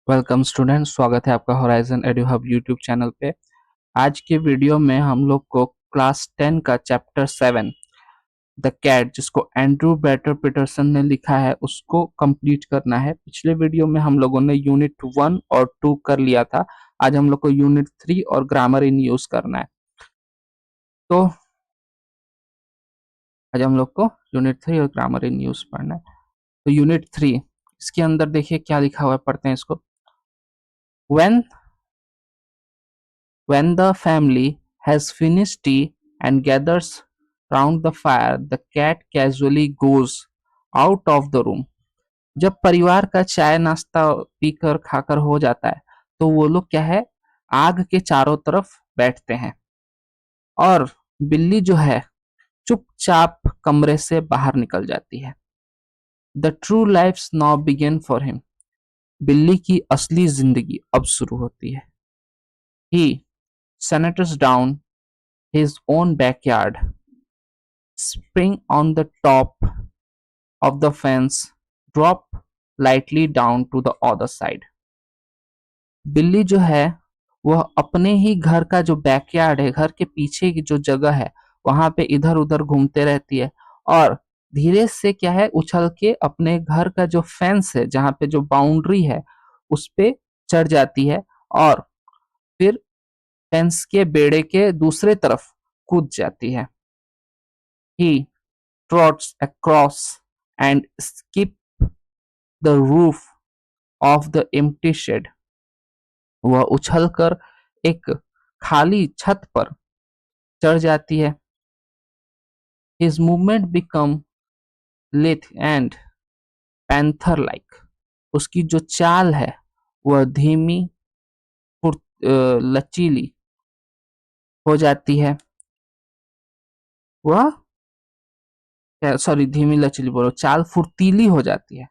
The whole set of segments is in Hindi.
वेलकम स्टूडेंट, स्वागत है आपका horizon edu hub YouTube channel पे। आज के वीडियो में हम लोग को क्लास 10 का चैप्टर 7 द कैट, जिसको एंड्रू बैटर पीटरसन ने लिखा है, उसको कंप्लीट करना है। पिछले वीडियो में हम लोगों ने यूनिट 1 और 2 कर लिया था। आज हम लोग को यूनिट 3 और ग्रामर इन यूज करना है। तो आज हम लोग को यूनिट 3 और ग्रामर इन यूज पढ़ना है। तो यूनिट 3, इसके अंदर देखिए क्या लिखा हुआ है, पढ़ते हैं इसको। When When the family has finished tea and gathers round the fire, the cat casually goes out of the room. जब परिवार का चाय नाश्ता पीकर खाकर हो जाता है, तो वो लोग क्या है, आग के चारों तरफ बैठते हैं और बिल्ली जो है चुपचाप कमरे से बाहर निकल जाती है। The true life now begin for him. बिल्ली की असली जिंदगी अब शुरू होती है। ही senators down his own backyard, spring on the top of the fence, drop lightly down to the other side. बिल्ली जो है वह अपने ही घर का जो बैकयार्ड है, घर के पीछे की जो जगह है, वहां पे इधर उधर घूमते रहती है और धीरे से क्या है, उछल के अपने घर का जो फेंस है, जहां पे जो बाउंड्री है, उस पे चढ़ जाती है और फिर फेंस के बेड़े के दूसरे तरफ कूद जाती है। He trots across and skips the roof of the empty shed. वह उछलकर एक खाली छत पर चढ़ जाती है। His movement become lithe and panther-like. उसकी जो चाल है वह धीमी, लचीली हो जाती है। वह सॉरी, धीमी लचीली बोलो, चाल फुर्तीली हो जाती है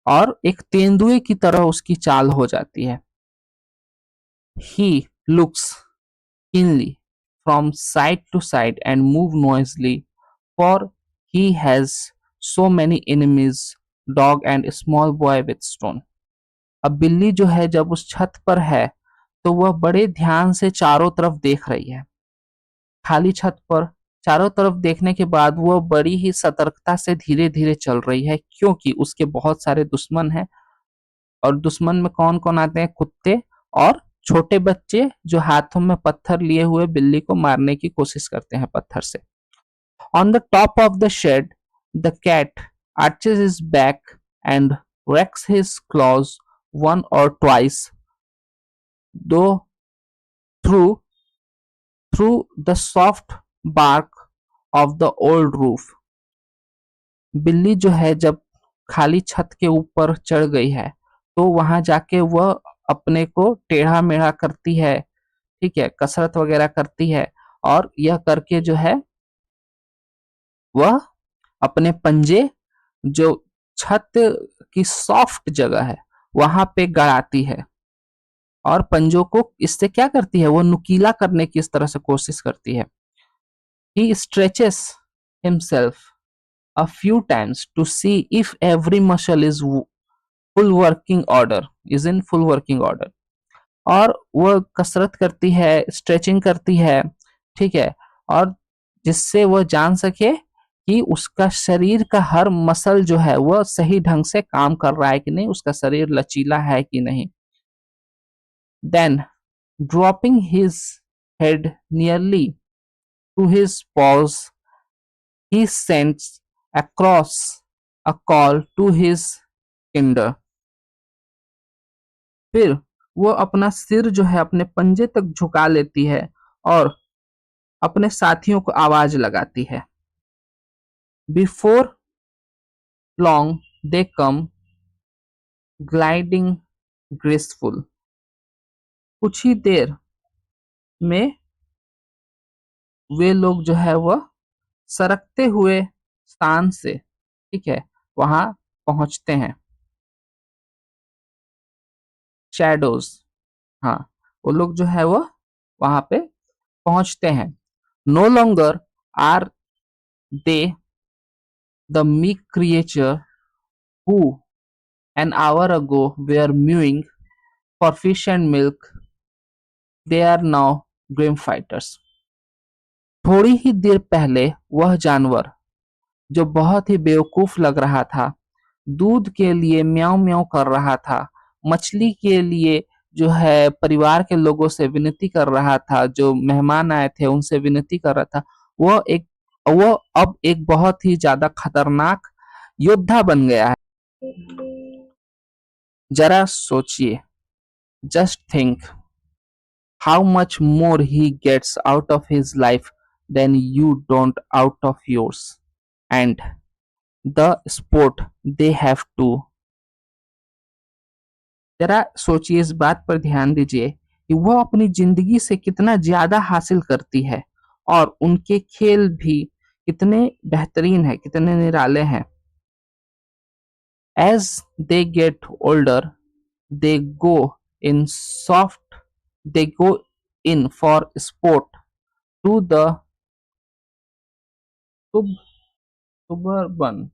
और एक तेंदुए की तरह उसकी चाल हो जाती है। He looks keenly from side to side and moves noisily, for he has so many enemies, dog and a small boy with stone. अब बिल्ली जो है जब उस छत पर है तो वह बड़े ध्यान से चारों तरफ देख रही है। खाली छत पर चारों तरफ देखने के बाद वह बड़ी ही सतर्कता से धीरे धीरे चल रही है, क्योंकि उसके बहुत सारे दुश्मन हैं। और दुश्मन में कौन कौन आते हैं? कुत्ते और छोटे बच्चे, जो हाथों में पत्थर लिए हुए बिल्ली को मारने की कोशिश करते हैं पत्थर से। On the top of the shed, the cat arches his back and racks his claws one or twice, though through the soft bark of the old roof. बिल्ली जो है जब खाली छत के ऊपर चढ़ गई है तो वहां जाके वह अपने को टेढ़ा मेढ़ा करती है, ठीक है, कसरत वगैरह करती है और यह करके जो है वह अपने पंजे, जो छत की सॉफ्ट जगह है, वहां पे गड़ाती है और पंजों को इससे क्या करती है, वो नुकीला करने की इस तरह से कोशिश करती है। He stretches himself a few times to see if every muscle full working order is in full working order. और वह कसरत करती है, स्ट्रेचिंग करती है, ठीक है, और जिससे वह जान सके कि उसका शरीर का हर मसल जो है वह सही ढंग से काम कर रहा है कि नहीं, उसका शरीर लचीला है कि नहीं। Then, dropping his head nearly to his paws, he sends across a call to his kinder. फिर वो अपना सिर जो है अपने पंजे तक झुका लेती है और अपने साथियों को आवाज लगाती है। Before long they come gliding graceful. कुछ ही देर में वे लोग जो है वह सरकते हुए स्थान से, ठीक है, वहां पहुंचते हैं। शैडोज, हाँ, वो लोग जो है वह वहां पे पहुंचते हैं। No longer are they the meek creature who an hour ago were mewing for fish and milk. They are now grim fighters. थोड़ी ही देर पहले वह जानवर जो बहुत ही बेवकूफ लग रहा था, दूध के लिए म्याऊं म्याऊं कर रहा था, मछली के लिए जो है परिवार के लोगों से विनती कर रहा था, जो मेहमान आए थे उनसे विनती कर रहा था, वह अब एक बहुत ही ज्यादा खतरनाक योद्धा बन गया है। जरा सोचिए, just think how much more he gets out of his life than you don't out of yours, and the sport they have to. जरा सोचिए, इस बात पर ध्यान दीजिए कि वह अपनी जिंदगी से कितना ज्यादा हासिल करती है और उनके खेल भी कितने बेहतरीन है, कितने निराले हैं। As they get older they go in soft they go in for sport to the suburban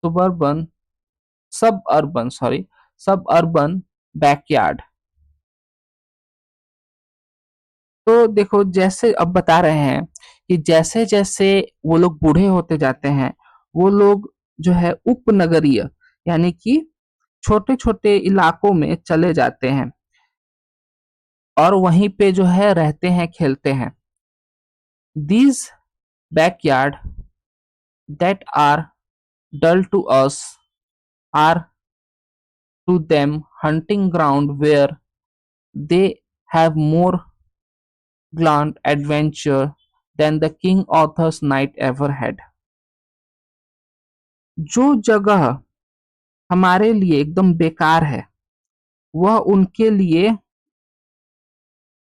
suburban sub urban backyard. तो देखो, जैसे अब बता रहे हैं कि जैसे जैसे वो लोग बूढ़े होते जाते हैं, वो लोग जो है उपनगरीय यानी कि छोटे छोटे इलाकों में चले जाते हैं और वहीं पे जो है रहते हैं, खेलते हैं। These backyard that are dull to us are to them hunting ground where they have more grand adventure than the king author's night ever had। जो जगह हमारे लिए एकदम बेकार है, वह उनके लिए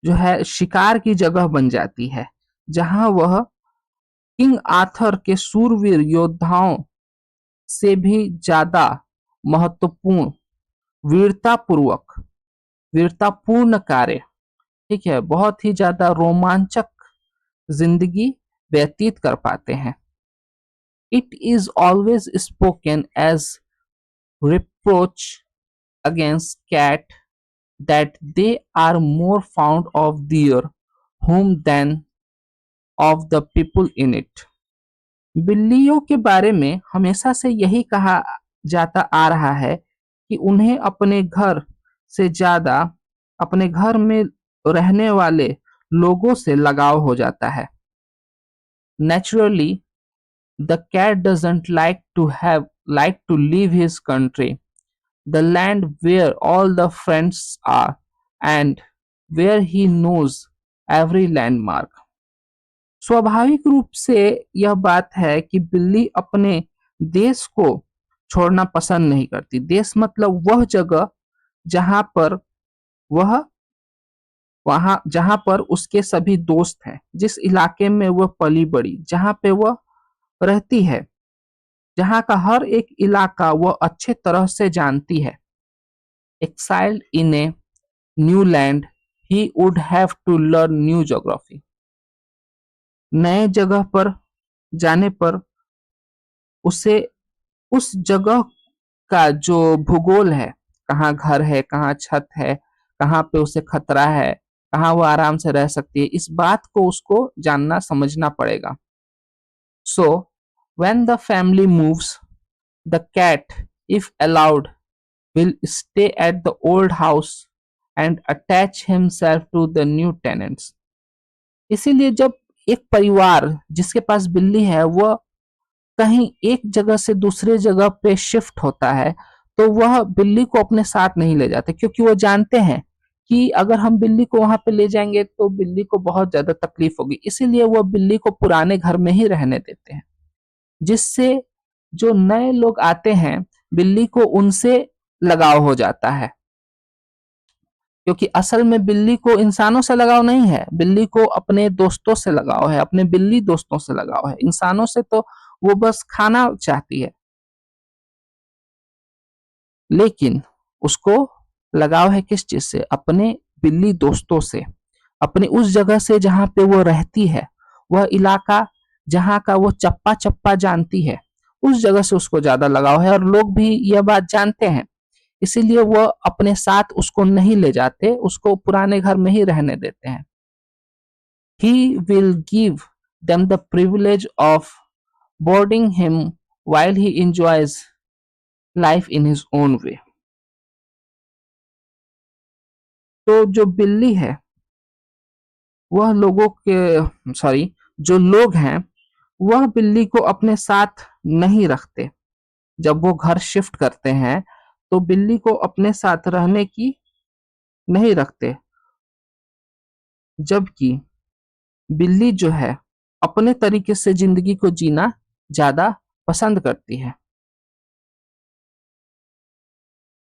जो है शिकार की जगह बन जाती है, जहां वह किंग आर्थर के सूरवीर योद्धाओं से भी ज्यादा महत्वपूर्ण वीरतापूर्वक वीरतापूर्ण कार्य, ठीक है, बहुत ही ज्यादा रोमांचक जिंदगी व्यतीत कर पाते हैं। It is always spoken as reproach against cat that they are more found of their home than of the people in it. बिल्लियों के बारे में हमेशा से यही कहा जाता आ रहा है कि उन्हें अपने घर से ज्यादा अपने घर में रहने वाले लोगों से लगाव हो जाता है। Naturally the cat doesn't like to leave his country, the land where all the friends are and where he knows every landmark. स्वाभाविक रूप से यह बात है कि बिल्ली अपने देश को छोड़ना पसंद नहीं करती। देश मतलब वह जगह जहां पर जहां पर उसके सभी दोस्त हैं, जिस इलाके में वह पली बड़ी, जहां पे वह रहती है, जहां का हर एक इलाका वह अच्छे तरह से जानती है। Exiled in a new land he would have to learn new geography. नए जगह पर जाने पर उसे उस जगह का जो भूगोल है, कहाँ घर है, कहाँ छत है, कहाँ पे उसे खतरा है, कहाँ वो आराम से रह सकती है, इस बात को उसको जानना समझना पड़ेगा। So when the family moves, the cat if allowed will stay at the old house and attach himself to the new tenants। इसीलिए जब एक परिवार जिसके पास बिल्ली है वह कहीं एक जगह से दूसरे जगह पे शिफ्ट होता है, तो वह बिल्ली को अपने साथ नहीं ले जाते, क्योंकि वो जानते हैं कि अगर हम बिल्ली को वहां पे ले जाएंगे तो बिल्ली को बहुत ज्यादा तकलीफ होगी। इसीलिए वह बिल्ली को पुराने घर में ही रहने देते हैं, जिससे जो नए लोग आते हैं बिल्ली को उनसे लगाव हो जाता है। क्योंकि असल में बिल्ली को इंसानों से लगाव नहीं है, बिल्ली को अपने दोस्तों से लगाव है, अपने बिल्ली दोस्तों से लगाव है। इंसानों से तो वो बस खाना चाहती है, लेकिन उसको लगाव है किस चीज से? अपने बिल्ली दोस्तों से, अपनी उस जगह से जहां पे वो रहती है, वह इलाका जहां का वो चप्पा चप्पा जानती है, उस जगह से उसको ज्यादा लगाव है। और लोग भी यह बात जानते हैं इसीलिए वह अपने साथ उसको नहीं ले जाते, उसको पुराने घर में ही रहने देते हैं। He will give them the privilege of boarding him while he enjoys life in his own way. तो जो बिल्ली है वह लोगों के सॉरी जो लोग हैं वह बिल्ली को अपने साथ नहीं रखते। जब वो घर शिफ्ट करते हैं तो बिल्ली को अपने साथ रहने की नहीं रखते, जबकि बिल्ली जो है अपने तरीके से जिंदगी को जीना ज्यादा पसंद करती है।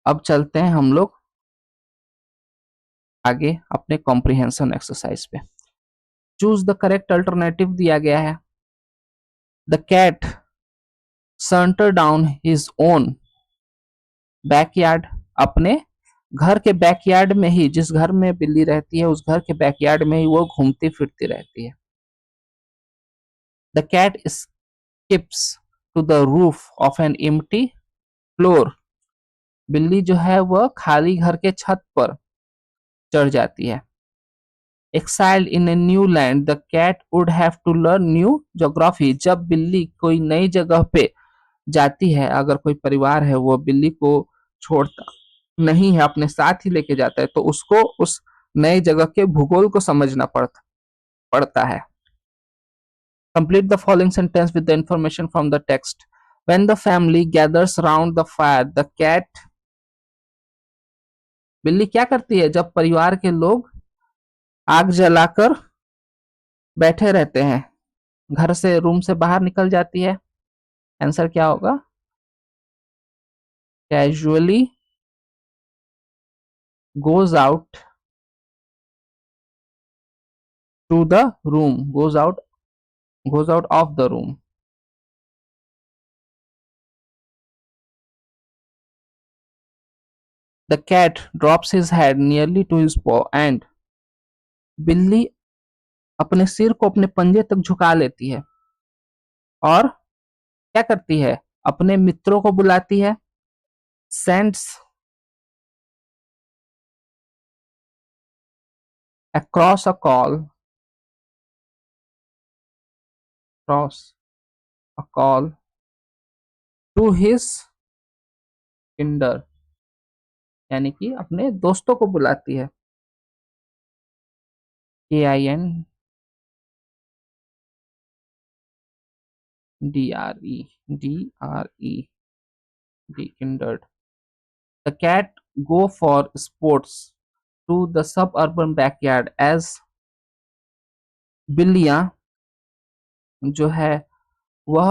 अब चलते हैं हम लोग आगे अपने कॉम्प्रिहेंशन एक्सरसाइज पे। चूज द करेक्ट अल्टरनेटिव दिया गया है। The cat centre down his own backyard, अपने घर के बैकयार्ड में ही, जिस घर में बिल्ली रहती है उस घर के बैकयार्ड में ही वो घूमती फिरती रहती है। The cat skips to the roof of an empty floor, बिल्ली जो है वह खाली घर के छत पर चढ़ जाती है। Exiled in a new land the cat would have to learn new geography, जब बिल्ली कोई नई जगह पे जाती है, अगर कोई परिवार है वो बिल्ली को छोड़ता नहीं है, अपने साथ ही लेके जाता है, तो उसको उस नई जगह के भूगोल को समझना पड़ता है। Complete the following sentence with the information from the text. When the family gathers round the fire the cat, बिल्ली क्या करती है जब परिवार के लोग आग जलाकर बैठे रहते हैं? घर से रूम से बाहर निकल जाती है। आंसर क्या होगा? Casually goes out to the room, goes out of the room. The cat drops his head nearly to his paw and बिल्ली अपने सिर को अपने पंजे तक झुका लेती है और क्या करती है? अपने मित्रों को बुलाती है। sends across a call across a call to his kinder, यानी कि अपने दोस्तों को बुलाती है। kindred, kindred. The cat go for sports to the suburban backyard as बिल्लियां जो है वह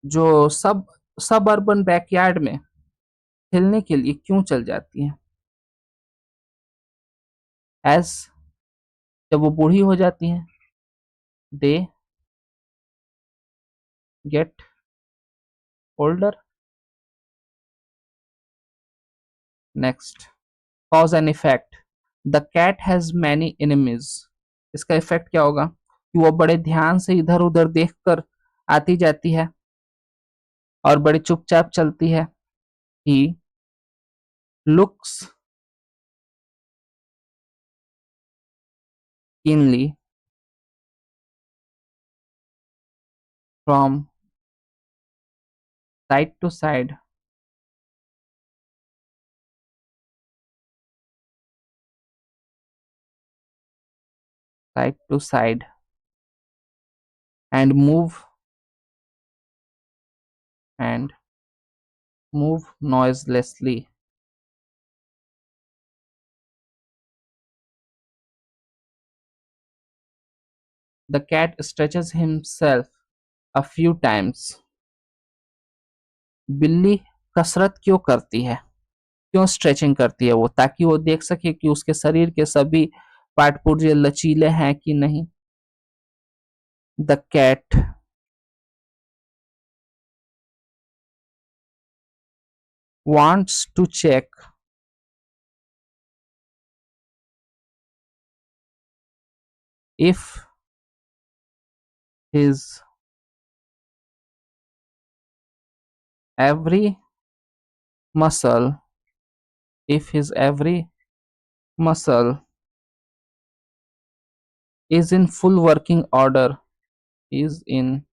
जो सब अर्बन बैकयार्ड में खेलने के लिए क्यों चल जाती हैं? एज जब वो बूढ़ी हो जाती हैं। They get older. Next, cause and effect. The cat has many enemies, इसका इफेक्ट क्या होगा? कि वो बड़े ध्यान से इधर उधर देखकर आती जाती है और बड़ी चुपचाप चलती है। He looks keenly from side to side side to side and and move noiselessly. The cat stretches himself a few times. बिल्ली कसरत क्यों करती है? क्यों स्ट्रेचिंग करती है वो? ताकि वो देख सके कि उसके शरीर के सभी पार्ट पुर्जे लचीले हैं कि नहीं। The cat wants to check if his every muscle, if his every muscle is in full working order, is in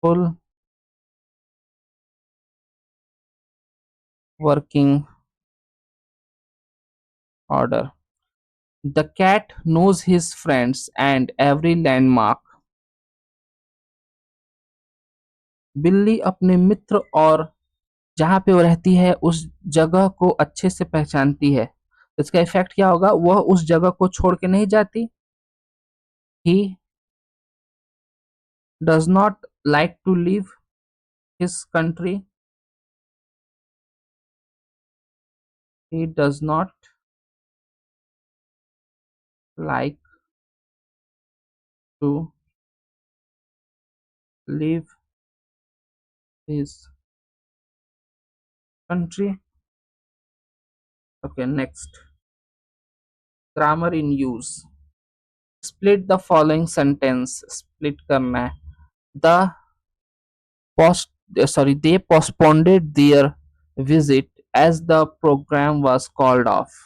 full working order. The cat knows his friends and every landmark. बिल्ली अपने मित्र और जहाँ पे वो रहती है उस जगह को अच्छे से पहचानती है। तो इसका इफेक्ट क्या होगा? वह उस जगह को छोड़ के नहीं जाती। He does not like to leave his country. He does not like to leave his country. Okay, next. Grammar in use. Split the following sentence. Split करना है. The post sorry they postponed their visit as the program was called off.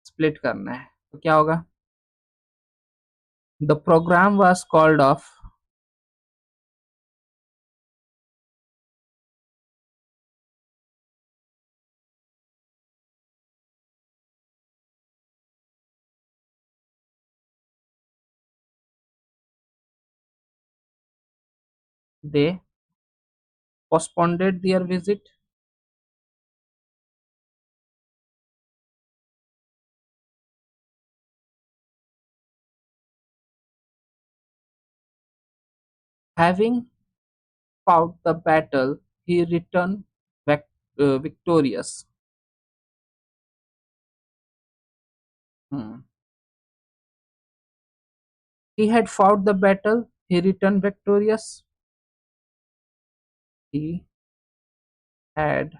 Split करना है. तो क्या होगा? The program was called off. They postponed their visit. Having fought the battle, he returned victorious. Hmm. He had fought the battle, he returned victorious. He had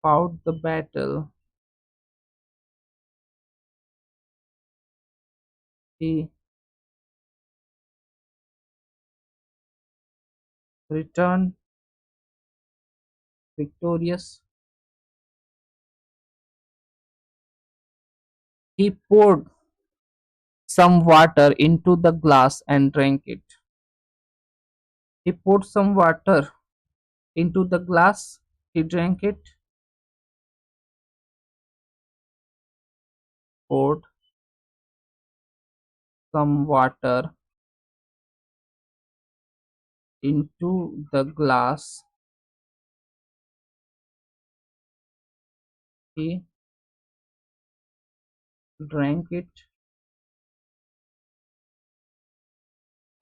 fought the battle, he returned victorious. He poured some water into the glass and drank it. He poured some water into the glass, he drank it. Poured some water into the glass, he drank it.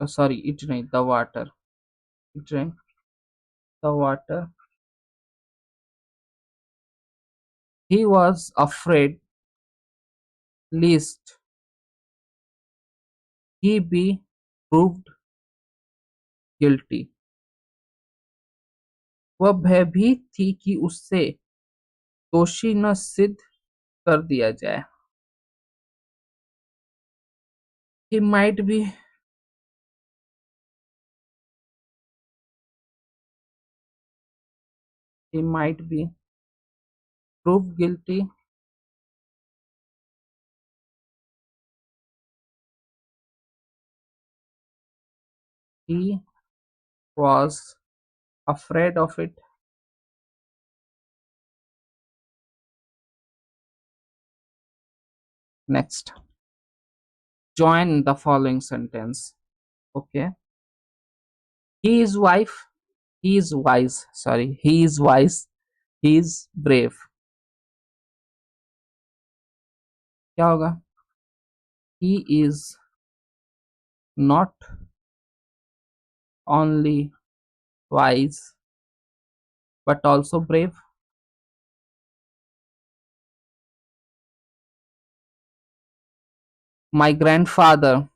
Sorry, it नहीं, the water. He drank the water. He was afraid lest he be proved guilty. वह भयभीत थी कि उससे दोषी न सिद्ध कर दिया जाए. He might be he might be proved guilty. He was afraid of it. Next, join the following sentence. Okay. He is wife. He is wise. Sorry. He is wise. He is brave. क्या होगा? He is not only wise but also brave. My grandfather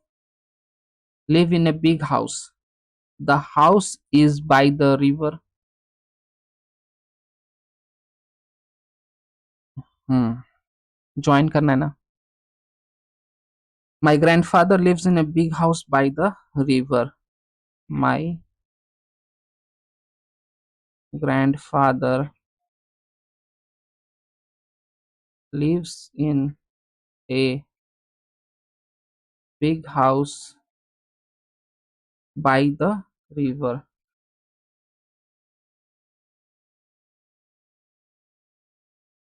live in a big house. The house is by the river. Hmm. Join करना है ना. My grandfather lives in a big house by the river. My grandfather lives in a big house by the river.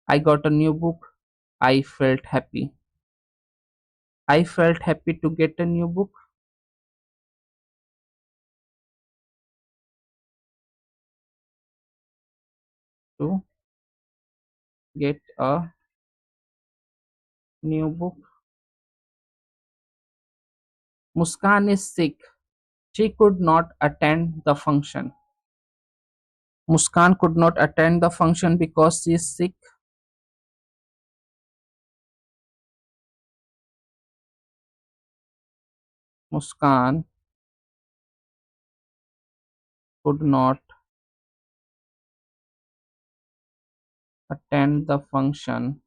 I got a new book. I felt happy. I felt happy to get a new book. To get a new book. Muskan is sick. She could not attend the function. Muskan could not attend the function because she is sick. Muskan could not attend the function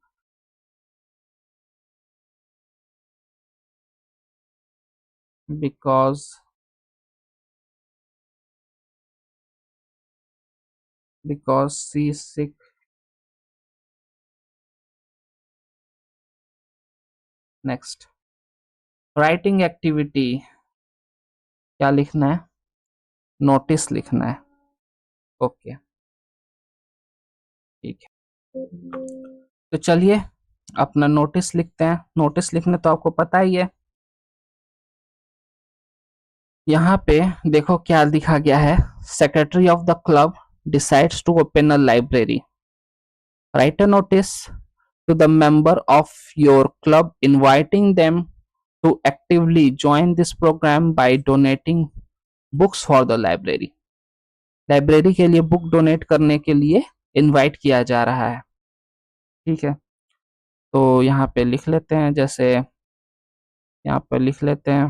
because she is sick. Next, writing activity क्या लिखना है? नोटिस लिखना है. ओके, ठीक है. तो चलिए अपना नोटिस लिखते हैं. नोटिस लिखने तो आपको पता ही है. यहाँ पे देखो क्या लिखा गया है. Secretary of the club decides to open a library. Write a notice to the member of your club inviting them to actively join this program by donating books for the library. Library के लिए बुक डोनेट करने के लिए इनवाइट किया जा रहा है. ठीक है, तो यहाँ पे लिख लेते हैं. जैसे यहाँ पे लिख लेते हैं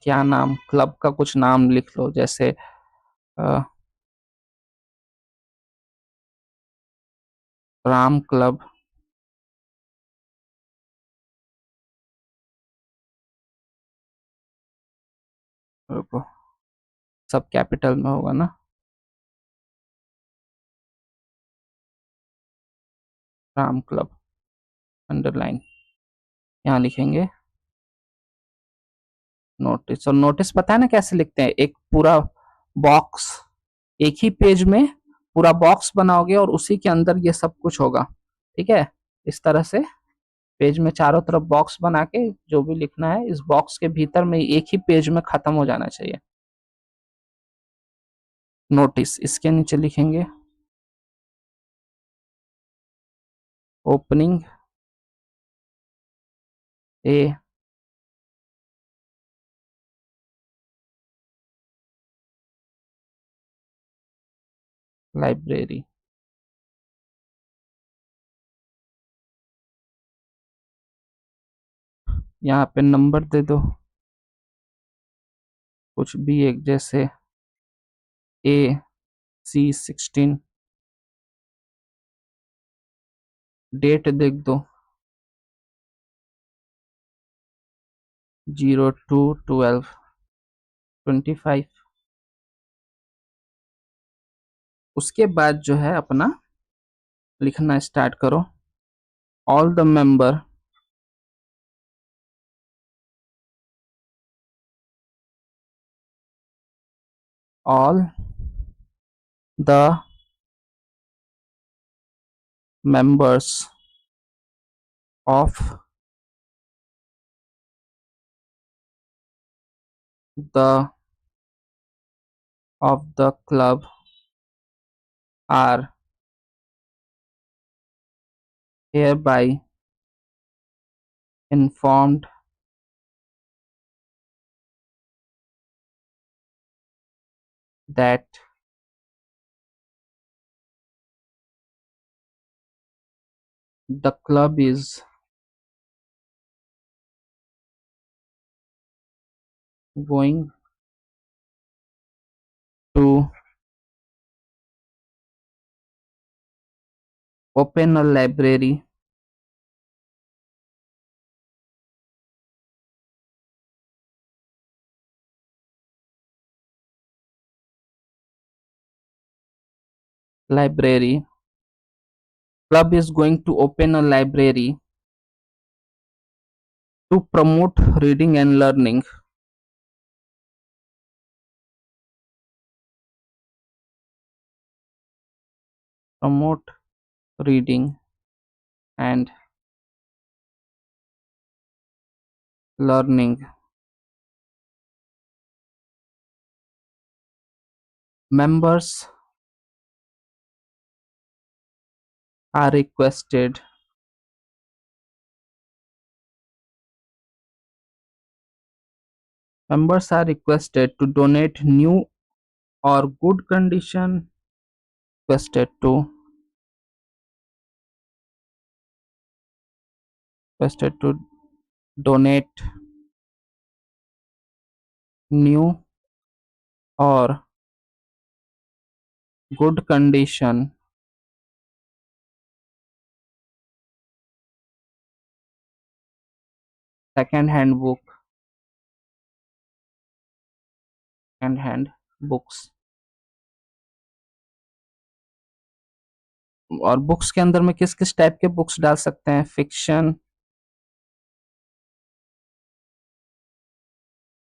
क्या नाम, क्लब का कुछ नाम लिख लो. जैसे राम क्लब. रुको, सब कैपिटल में होगा ना. Ram club underline. यहाँ लिखेंगे नोटिस. और नोटिस पता है ना कैसे लिखते हैं? एक पूरा बॉक्स, एक ही पेज में पूरा बॉक्स बनाओगे और उसी के अंदर ये सब कुछ होगा. ठीक है, इस तरह से पेज में चारों तरफ बॉक्स बना के जो भी लिखना है इस बॉक्स के भीतर में एक ही पेज में खत्म हो जाना चाहिए. नोटिस, इसके नीचे लिखेंगे ओपनिंग ए लाइब्रेरी. यहाँ पे नंबर दे दो कुछ भी एक, जैसे AC16. डेट देख दो 02/12/25. उसके बाद जो है अपना लिखना स्टार्ट करो. All the member all the members of the club are hereby informed that the club is going to open a library, library. Club is going to open a library to promote reading and learning. Promote reading and learning. Members are requested to donate new or good condition, requested to requested to donate new or good condition second hand book and hand books. और बुक्स के अंदर में किस किस टाइप के बुक्स डाल सकते हैं? Fiction,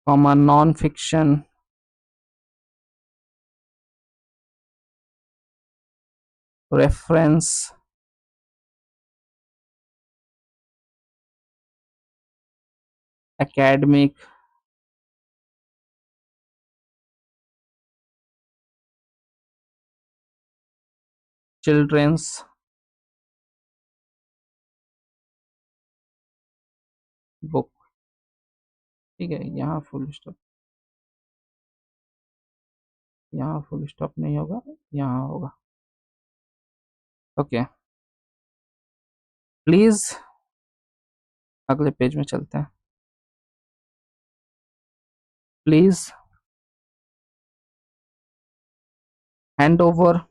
comma non fiction, reference, academic, children's, book. ठीक है, यहाँ फुल स्टॉप, यहाँ फुल स्टॉप नहीं होगा, यहाँ होगा। ओके, प्लीज अगले पेज में चलते हैं। Please hand over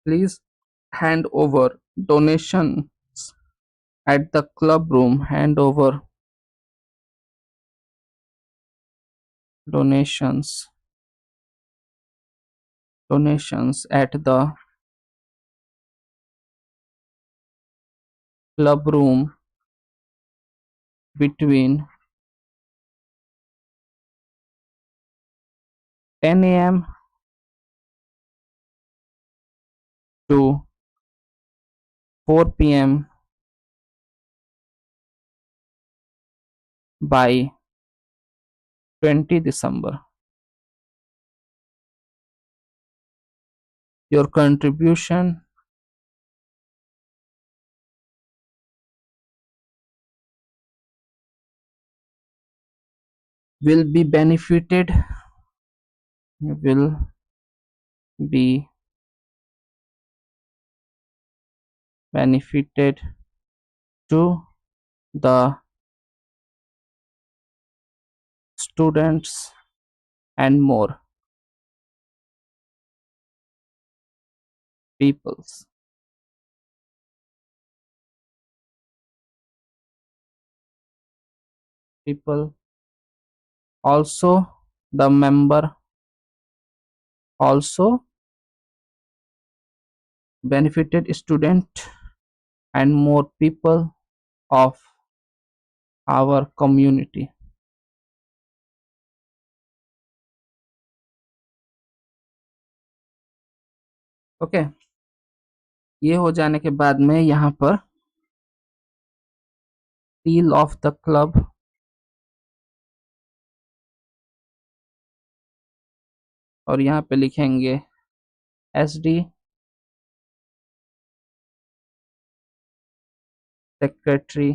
please hand over donations at the club room. Hand over donations at the club room between 10 a.m. to 4 p.m. by 20 December. Your contribution will be benefited to the students and more peoples. People also the member also benefited student and more people of our community. Okay, ये हो जाने के बाद में यहाँ पर seal of the club और यहाँ पे लिखेंगे SD सेक्रेटरी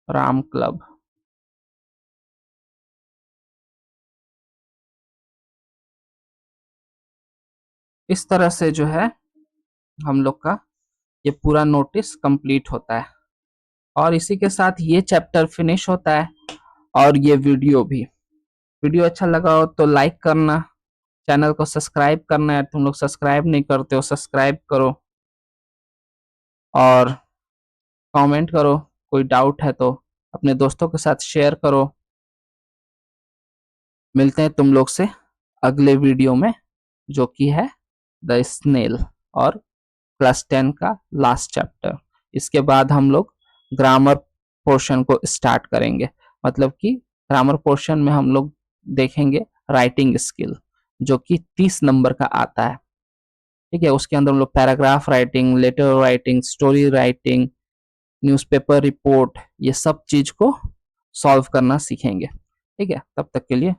राम क्लब। इस तरह से जो है हम लोग का ये पूरा नोटिस कंप्लीट होता है। और इसी के साथ ये चैप्टर फिनिश होता है और ये वीडियो भी। वीडियो अच्छा लगा हो तो लाइक करना, चैनल को सब्सक्राइब करना है, तुम लोग सब्सक्राइब नहीं करते हो सब्सक्राइब करो और कमेंट करो, कोई डाउट है तो अपने दोस्तों के साथ शेयर करो। मिलते हैं तुम लोग से अगले वीडियो में, जो कि है द स्नेल और क्लास 10 का लास्ट चैप्टर। इसके बाद हम लोग ग्रामर पोर्शन को स्टार्ट करेंगे, मतलब कि ग्रामर पोर्शन में हम लोग देखेंगे राइटिंग स्किल, जो कि 30 नंबर का आता है। ठीक है, उसके अंदर हम लोग paragraph writing, letter writing, story writing, newspaper report, ये सब चीज को सॉल्व करना सीखेंगे। ठीक है, तब तक के लिए